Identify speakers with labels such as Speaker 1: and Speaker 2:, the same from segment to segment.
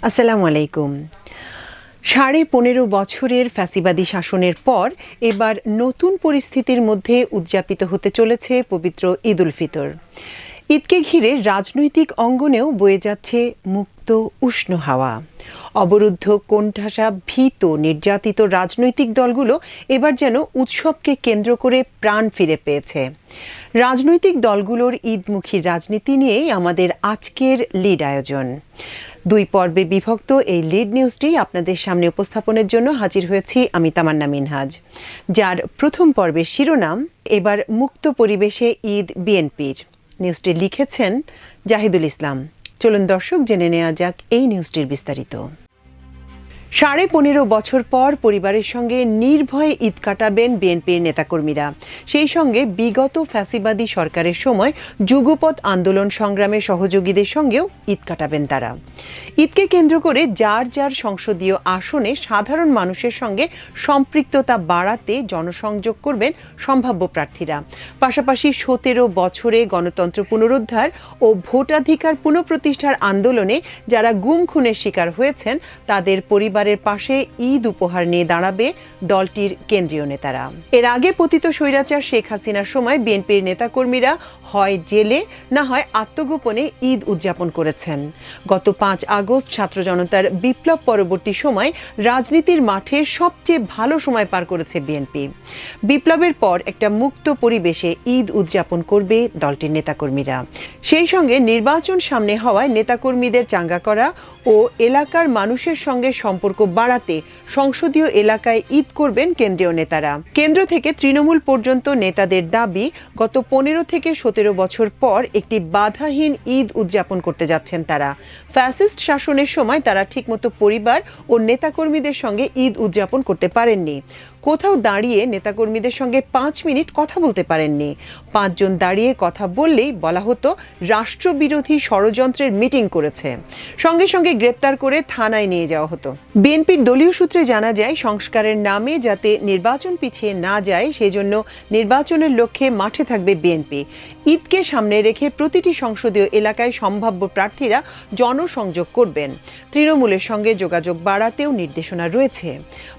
Speaker 1: আসসালামু আলাইকুম। ১৫.৫ বছরের ফ্যাসিবাদী শাসনের পর এবার নতুন পরিস্থিতির মধ্যে উদযাপিত হতে চলেছে পবিত্র ঈদ উল ফিতর। ঈদকে ঘিরে রাজনৈতিক অঙ্গনেও বয়ে যাচ্ছে মুক্ত উষ্ণ হাওয়া। অবরুদ্ধ, কোণঠাসা, ভীত, নির্যাতিত রাজনৈতিক দলগুলো এবার যেন উৎসবকে কেন্দ্র করে প্রাণ ফিরে পেয়েছে। রাজনৈতিক দলগুলোর ঈদমুখী রাজনীতি নিয়েই আমাদের আজকের লিড আয়োজন। ২ পর্বে বিভক্ত এই লিড নিউজটি আপনাদের সামনে উপস্থাপনের জন্য হাজির হয়েছি আমি তামান্না মিনহাজ, যার প্রথম পর্বের শিরোনাম এবার মুক্ত পরিবেশে ঈদ বিএনপির। নিউজটি লিখেছেন জাহিদুল ইসলাম। চলুন দর্শক, জেনে নেওয়া যাক এই নিউজটির বিস্তারিত। ১৫.৫ বছর পর পরিবারের সঙ্গে নির্ভয়ে ঈদ কাটাবেন বিএনপির নেতাকর্মীরা। সেই সঙ্গে বিগত ফ্যাসিবাদী সরকারের সময় যুগপৎ আন্দোলন সংগ্রামের সহযোগীদের সঙ্গেও ঈদ কাটাবেন তারা। ঈদকে কেন্দ্র করে যার যার সংসদীয় আসনে সাধারণ মানুষের সঙ্গে সম্পৃক্ততা বাড়াতে জনসংযোগ করবেন সম্ভাব্য প্রার্থীরা। পাশাপাশি ১৭ বছরে গণতন্ত্র পুনরুদ্ধার ও ভোটাধিকার পুনঃপ্রতিষ্ঠার আন্দোলনে যারা গুম খুনের শিকার হয়েছেন তাদের পরিবারের পাশে ঈদ উপহার নিয়ে দাঁড়াবে দলটির কেন্দ্রীয় নেতারা। এর আগে পতিত স্বৈরাচার শেখ হাসিনার সময় বিএনপির নেতাকর্মীরা হয় জেলে, না হয় আত্মগোপনে ঈদ উদযাপন করেছেন। গত ৫ আগস্ট ছাত্র জনতার বিপ্লব পরবর্তী সময় রাজনীতির মাঠে সবচেয়ে ভালো সময় পার করেছে বিএনপি। বিপ্লবের পর একটা মুক্ত পরিবেশে ঈদ উদযাপন করবে দলটির নেতাকর্মীরা। সেই সঙ্গে নির্বাচন সামনে হওয়ায় নেতাকর্মীদের চাঙ্গা করা ও এলাকার মানুষের সঙ্গে সম্পর্ক বাড়াতে সংসদীয় এলাকায় ঈদ করবেন কেন্দ্রীয় নেতারা। কেন্দ্র থেকে তৃণমূল পর্যন্ত নেতাদের দাবি, গত ১৫ থেকে ১৭ বছর পর একটি বাধাহীন ঈদ উদযাপন করতে যাচ্ছেন তারা। ফ্যাসিস্ট শাসনের সময় তারা ঠিকমতো পরিবার ও নেতাকর্মীদের সঙ্গে ঈদ উদযাপন করতে পারেননি। কোথাও দাঁড়িয়ে নেতাকর্মীদের সঙ্গে ৫ মিনিট কথা বলতে পারেননি। ৫ জন দাঁড়িয়ে কথা বললেই বলা হতো রাষ্ট্রবিরোধী ষড়যন্ত্রের মিটিং করেছে। সঙ্গে সঙ্গে গ্রেপ্তার করে থানায় নিয়ে যাওয়া হতো। বিএনপির দলীয় সূত্রে জানা যায়, সংস্কারের নামে যাতে নির্বাচন পিছিয়ে না যায় সেজন্য নির্বাচনের লক্ষ্যে মাঠে থাকবে বিএনপি। ঈদকে সামনে রেখে প্রতিটি সংসদীয় এলাকায় সম্ভাব্য প্রার্থীরা জনসংযোগ করবেন। তৃণমূলের সঙ্গে যোগাযোগ বাড়াতেও নির্দেশনা রয়েছে।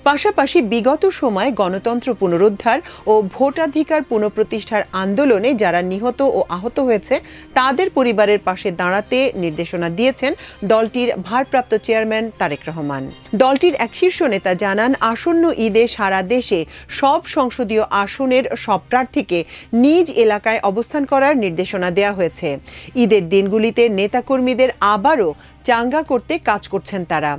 Speaker 1: পাশাপাশি বিগত সময় গণতন্ত্র পুনরুদ্ধার ও ভোটাধিকার পুনঃপ্রতিষ্ঠার আন্দোলনে যারা নিহত ও আহত হয়েছে তাদের পরিবারের পাশে দাঁড়াতে নির্দেশনা দিয়েছেন দলটির ভারপ্রাপ্ত চেয়ারম্যান তারেক রহমান। দলটির এক শীর্ষ নেতা জানান, আসন্ন ঈদে সারা দেশে সব সংসদীয় আসনের সব প্রার্থীকে নিজ এলাকায় অবস্থান করার নির্দেশনা দেওয়া হয়েছে। ঈদের দিনগুলিতে নেতাকর্মীদের আবারও চাঙ্গা করতে কাজ করছেন তারা।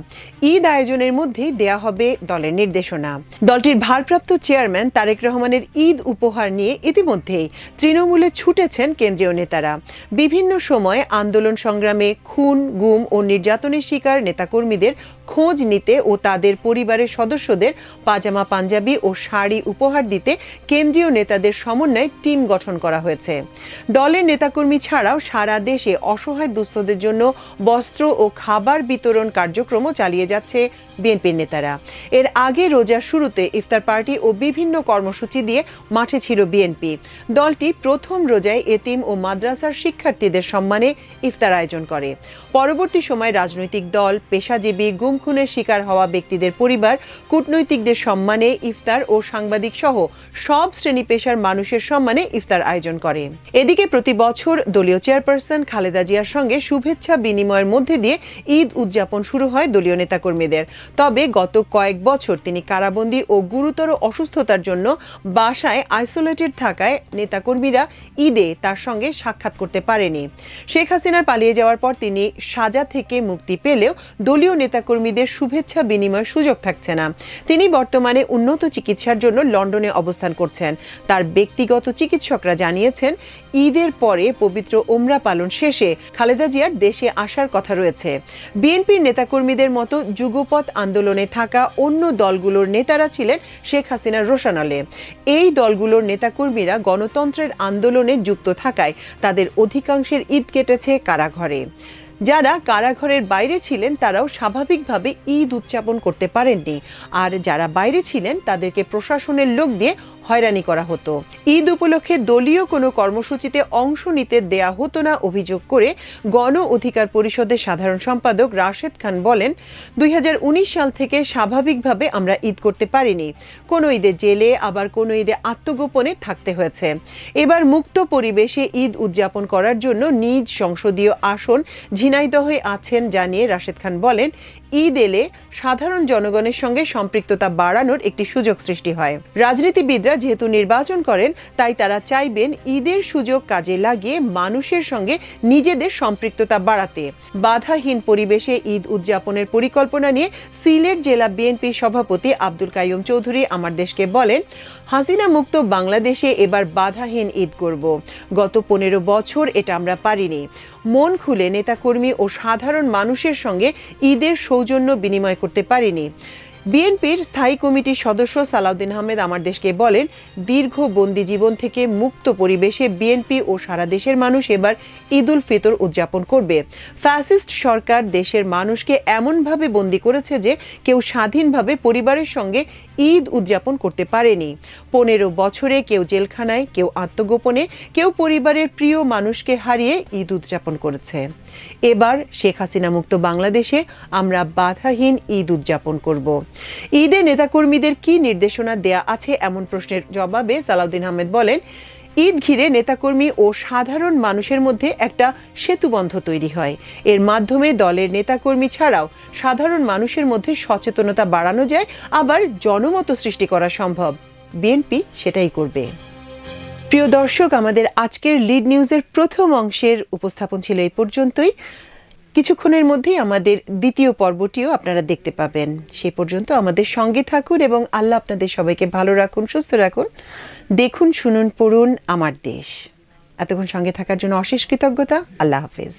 Speaker 1: ঈদ আয়োজনের মধ্যেই দেয়া হবে দলের নির্দেশনা। দলটির ভারপ্রাপ্ত চেয়ারম্যান তারেক রহমানের ঈদ উপহার নিয়ে ইতিমধ্যেই তৃণমূলে ছুটেছেন কেন্দ্রীয় নেতারা। বিভিন্ন সময়ে আন্দোলন সংগ্রামে খুন, গুম ও নির্যাতনের শিকার নেতাকর্মীদের খোঁজ নিতে ও তাদের পরিবারের সদস্যদের পাজামা, পাঞ্জাবি ও শাড়ি উপহার দিতে কেন্দ্রীয় নেতাদের সমন্বয়ে টিম গঠন করা হয়েছে। দলের নেতাকর্মী ছাড়াও সারা দেশে অসহায় দুস্থদের জন্য বস্ত্র ও খাবার বিতরণ কার্যক্রমও চালিয়ে যাচ্ছে বিএনপির নেতারা। এর আগে রোজার শুরুতে ইফতার পার্টি ও বিভিন্ন কর্মসূচি দিয়ে মাঠে ছিল বিএনপি। দলটি প্রথম রোজায় এতিম ও মাদ্রাসার শিক্ষার্থীদের সম্মানে ইফতার আয়োজন করে। পরবর্তী সময় রাজনৈতিক দল, পেশাজীবী, গুম খুনের শিকার হওয়া ব্যক্তিদের পরিবার, কূটনৈতিকদের সম্মানে ইফতার ও সাংবাদিক সহ সব শ্রেণী পেশার মানুষের সম্মানে ইফতার আয়োজন করে। এদিকে প্রতি বছর দলীয় চেয়ারপারসন খালেদা জিয়ার সঙ্গে শুভেচ্ছা বিনিময়ের মধ্যে দিয়ে ঈদ উদযাপন শুরু হয় দলীয় নেতাকর্মীদের। তবে গত কয়েক বছর তিনি কারাবন্দী ও গুরুতর অসুস্থতার জন্য বাসায় আইসোলেটেড থাকায় নেতাকর্মীরা ঈদে তার সঙ্গে সাক্ষাৎ করতে পারেনি। শেখ হাসিনার পালিয়ে যাওয়ার পর তিনি সাজা থেকে মুক্তি পেলেও দলীয় নেতাকর্মীদের শুভেচ্ছা বিনিময়ের সুযোগ থাকছে না। তিনি বর্তমানে উন্নত চিকিৎসার জন্য লন্ডনে অবস্থান করছেন। তার ব্যক্তিগত চিকিৎসকরা জানিয়েছেন, ঈদের পরে পবিত্র ওমরা পালন শেষে খালেদা জিয়ার দেশে আসার কথা রয়েছে। বিএনপির নেতাকর্মীদের মতো যুগপৎ আন্দোলনে থাকা অন্য দলগুলোর নেতারা ছিলেন শেখ হাসিনার রোশানলে। এই দলগুলোর নেতাকর্মীরা গণতন্ত্রের আন্দোলনে যুক্ত থাকায় তাদের অধিকাংশের ঈদ কেটেছে কারাঘরে। যারা কারাঘরের বাইরে ছিলেন তারাও স্বাভাবিকভাবে ঈদ উদযাপন করতে পারেননি। আর যারা বাইরে ছিলেন তাদেরকে প্রশাসনের লোক দিয়ে হয়রানি করা হতো। ঈদ উপলক্ষে দলীয় কোনো কর্মসূচিতে অংশ নিতে দেয়া হতো না অভিযোগ করে গণ অধিকার পরিষদের সাধারণ সম্পাদক রাশেদ খান বলেন, 2019 সাল থেকে স্বাভাবিকভাবে আমরা ঈদ করতে পারিনি। কোনো ঈদে জেলে, আবার কোনো ঈদে আত্মগোপনে থাকতে হয়েছে। এবার মুক্ত পরিবেশে ঈদ উদযাপন করার জন্য নিজ সংসদীয় আসন ঝিনাইদহে আছেন জানিয়ে রাশেদ খান বলেন, ঈদ এলে সাধারণ জনগণের সঙ্গে সম্পৃক্ততা বাড়ানোর একটি সুযোগ সৃষ্টি হয়। রাজনীতিবিদরা যেহেতু নির্বাচন করেন, তাই তারা চাইবেন ঈদের সুযোগ কাজে লাগিয়ে মানুষের সঙ্গে নিজেদের সম্পৃক্ততা বাড়াতে। বাধাহীন পরিবেশে ঈদ উদযাপনের পরিকল্পনা নিয়ে সিলেট জেলা বিএনপি সভাপতি আব্দুল কাইয়ুম চৌধুরী আমার দেশকে বলেন, হাসিনা মুক্ত বাংলাদেশে এবার বাধাহীন ঈদ করব। গত 15 বছর এটা আমরা পারিনি। মন খুলে নেতাকর্মী ও সাধারণ মানুষের সঙ্গে ঈদের সৌজন্য বিনিময় করতে পারিনি। বিএনপির স্থায়ী কমিটির সদস্য সালাউদ্দিন আহমেদ আমার দেশকে বলেন, দীর্ঘ বন্দি জীবন থেকে মুক্ত পরিবেশে বিএনপি ও সারা দেশের মানুষ এবার ঈদ উল ফিতর উদযাপন করবে। ফ্যাসিস্ট সরকার দেশের মানুষকে এমনভাবে বন্দি করেছে যে কেউ স্বাধীনভাবে পরিবারের সঙ্গে ঈদ উদযাপন করতে পারেনি। 15 বছরে কেউ জেলখানায়, কেউ আত্মগোপনে, কেউ পরিবারের প্রিয় মানুষকে হারিয়ে ঈদ উদযাপন করেছে। এবার শেখ হাসিনা মুক্ত বাংলাদেশে আমরা বাধাহীন ঈদ উদযাপন করব। ঈদে নেতাকর্মীদের কি নির্দেশনা দেয়া আছে এমন প্রশ্নের জবাবে সালাউদ্দিন আহমেদ বলেন, ঈদ ঘিরে নেতাকর্মী ও সাধারণ মানুষের মধ্যে একটা সেতুবন্ধ তৈরি হয়। এর মাধ্যমে দলের নেতাকর্মী ছাড়াও সাধারণ মানুষের মধ্যে সচেতনতা বাড়ানো যায়, আবার জনমত সৃষ্টি করা সম্ভব। বিএনপি সেটাই করবে। প্রিয় দর্শক, আমাদের আজকের লিড নিউজের প্রথম অংশের উপস্থাপন ছিল এই পর্যন্তই। কিছুক্ষণের মধ্যেই আমাদের দ্বিতীয় পর্বটিও আপনারা দেখতে পাবেন। সেই পর্যন্ত আমাদের সঙ্গে থাকুন এবং আল্লাহ আপনাদের সবাইকে ভালো রাখুন, সুস্থ রাখুন। দেখুন, শুনুন, পড়ুন আমার দেশ। এতক্ষণ সঙ্গে থাকার জন্য অশেষ কৃতজ্ঞতা। আল্লাহ হাফেজ।